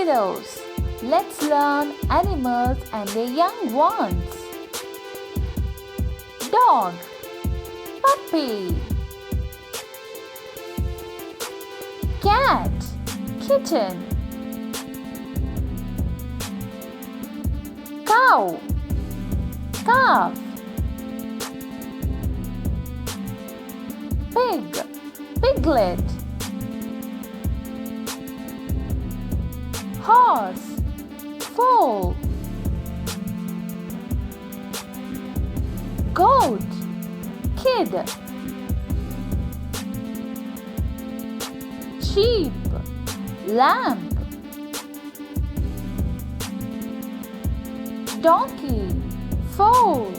Kiddos, let's learn animals and their young ones. Dog, puppy. Cat, kitten. Cow, calf. Pig, piglet. Horse, foal. Goat, kid. Sheep, lamb. Donkey, foal.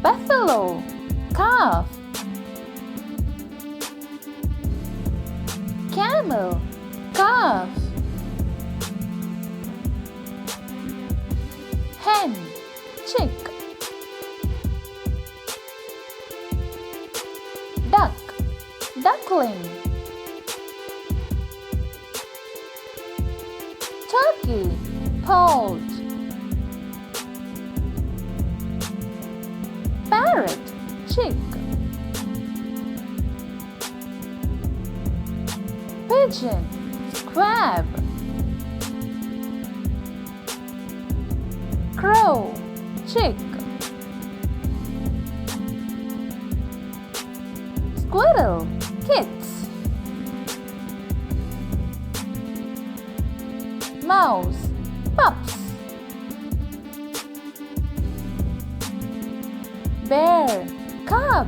Buffalo, calf. Camel, calf. Hen, chick. Duck, duckling. Turkey, poult. Parrot, chick. Pigeon, squab. Crow, chick. Squirrel, kits. Mouse, pups. Bear, cub.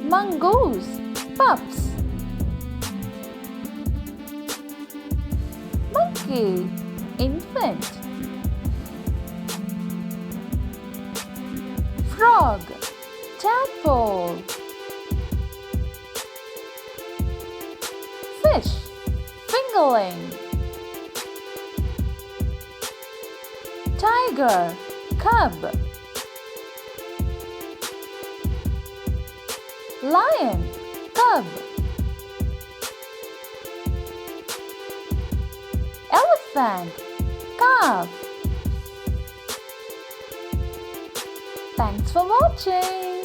Mongoose, pups. Monkey, infant. Frog, tadpole. Fish, fingerling. Tiger, cub. Lion, cub. Elephant, calf. Thanks for watching.